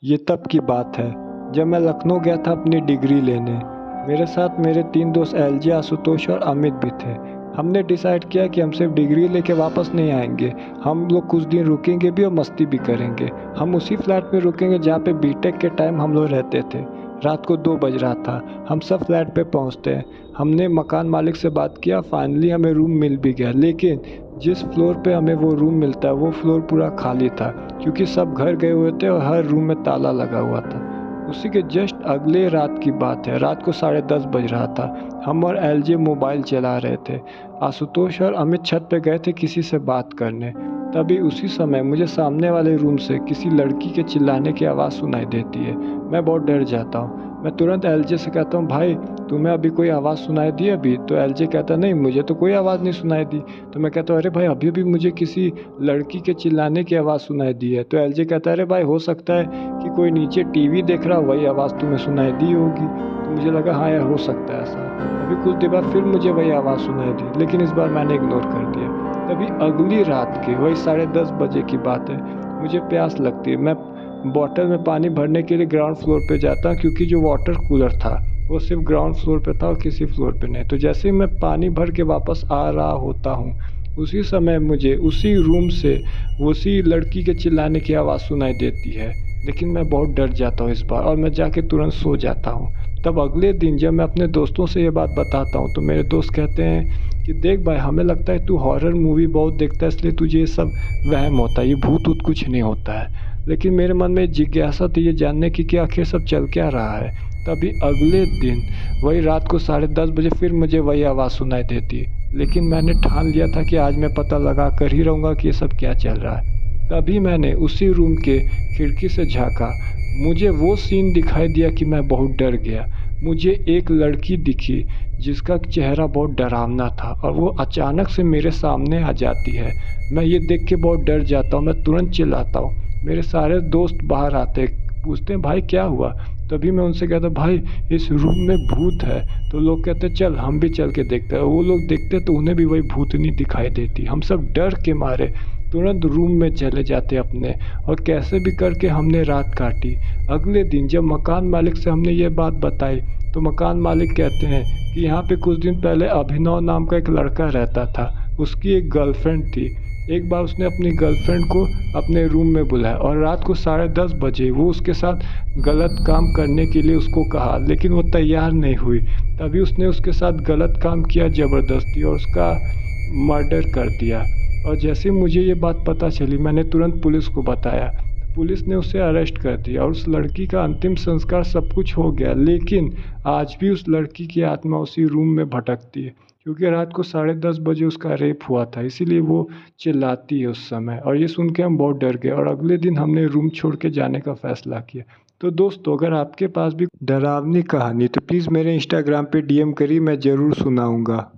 ये तब की बात है जब मैं लखनऊ गया था अपनी डिग्री लेने। मेरे साथ मेरे 3 दोस्त एलजे, आशुतोष और अमित भी थे। हमने डिसाइड किया कि हम सिर्फ डिग्री लेके वापस नहीं आएंगे, हम लोग कुछ दिन रुकेंगे भी और मस्ती भी करेंगे। हम उसी फ्लैट में रुकेंगे जहाँ पे बीटेक के टाइम हम लोग रहते थे। रात को 2 बज रहा था, हम सब फ्लैट पे पहुँचते हैं। हमने मकान मालिक से बात किया, फाइनली हमें रूम मिल भी गया। लेकिन जिस फ्लोर पे हमें वो रूम मिलता है वो फ्लोर पूरा खाली था, क्योंकि सब घर गए हुए थे और हर रूम में ताला लगा हुआ था। उसी के जस्ट अगले रात की बात है, रात को 10:30 बज रहा था। हम और एलजे मोबाइल चला रहे थे। आशुतोष और अमित छत पे गए थे किसी से बात करने। तभी उसी समय मुझे सामने वाले रूम से किसी लड़की के चिल्लाने की आवाज़ सुनाई देती है। मैं बहुत डर जाता हूँ। मैं तुरंत एलजे से कहता हूँ, भाई तुम्हें अभी कोई आवाज़ सुनाई दी अभी? तो एलजे कहता नहीं, मुझे तो कोई आवाज़ नहीं सुनाई दी। तो मैं कहता हूँ, अरे भाई अभी भी मुझे किसी लड़की के चिल्लाने की आवाज़ सुनाई दी है। तो एलजे कहता है, अरे भाई हो सकता है कि कोई नीचे टीवी देख रहा हो, वही आवाज़ तुम्हें सुनाई दी होगी। तो मुझे लगा हाँ यार, हो सकता है ऐसा। अभी कुछ देर बाद फिर मुझे वही आवाज़ सुनाई दी, लेकिन इस बार मैंने इग्नोर कर दिया। तभी अगली रात के वही 10:30 बजे की बात है, मुझे प्यास लगती है। मैं बॉटल में पानी भरने के लिए ग्राउंड फ्लोर पे जाता, क्योंकि जो वाटर कूलर था वो सिर्फ ग्राउंड फ्लोर पे था और किसी फ्लोर पे नहीं। तो जैसे ही मैं पानी भर के वापस आ रहा होता हूँ, उसी समय मुझे उसी रूम से उसी लड़की के चिल्लाने की आवाज़ सुनाई देती है। लेकिन मैं बहुत डर जाता हूँ इस बार, और मैं जाके तुरंत सो जाता हूँ। तब अगले दिन जब मैं अपने दोस्तों से ये बात बताता हूँ तो मेरे दोस्त कहते हैं कि देख भाई, हमें लगता है तू हॉरर मूवी बहुत देखता है, इसलिए तुझे ये सब वहम होता है, ये भूत ऊत कुछ नहीं होता है। लेकिन मेरे मन में जिज्ञासा थी ये जानने की कि आखिर सब चल क्या रहा है। तभी अगले दिन वही रात को 10:30 बजे फिर मुझे वही आवाज़ सुनाई देती है। लेकिन मैंने ठान लिया था कि आज मैं पता लगा कर ही रहूँगा कि ये सब क्या चल रहा है। तभी मैंने उसी रूम के खिड़की से झाँका। मुझे वो सीन दिखाई दिया कि मैं बहुत डर गया। मुझे एक लड़की दिखी जिसका चेहरा बहुत डरावना था, और वो अचानक से मेरे सामने आ जाती है। मैं ये देख के बहुत डर जाता हूँ, मैं तुरंत चिल्लाता हूँ। मेरे सारे दोस्त बाहर आते, पूछते हैं भाई क्या हुआ? तभी मैं उनसे कहता भाई इस रूम में भूत है। तो लोग कहते चल हम भी चल के देखते हैं। वो लोग देखते तो उन्हें भी वही भूतनी दिखाई देती। हम सब डर के मारे तुरंत रूम में चले जाते अपने, और कैसे भी करके हमने रात काटी। अगले दिन जब मकान मालिक से हमने ये बात बताई तो मकान मालिक कहते हैं कि यहाँ पे कुछ दिन पहले अभिनव नाम का एक लड़का रहता था, उसकी एक गर्लफ्रेंड थी। एक बार उसने अपनी गर्लफ्रेंड को अपने रूम में बुलाया और रात को 10:30 बजे वो उसके साथ गलत काम करने के लिए उसको कहा, लेकिन वो तैयार नहीं हुई। तभी उसने उसके साथ गलत काम किया ज़बरदस्ती, और उसका मर्डर कर दिया। और जैसे मुझे ये बात पता चली मैंने तुरंत पुलिस को बताया। पुलिस ने उसे अरेस्ट कर दिया और उस लड़की का अंतिम संस्कार सब कुछ हो गया। लेकिन आज भी उस लड़की की आत्मा उसी रूम में भटकती है, क्योंकि रात को 10:30 बजे उसका रेप हुआ था, इसीलिए वो चिल्लाती है उस समय। और ये सुन के हम बहुत डर गए और अगले दिन हमने रूम छोड़ के जाने का फ़ैसला किया। तो दोस्तों, अगर आपके पास भी डरावनी कहानी तो प्लीज़ मेरे इंस्टाग्राम पे डीएम करिए, मैं ज़रूर सुनाऊँगा।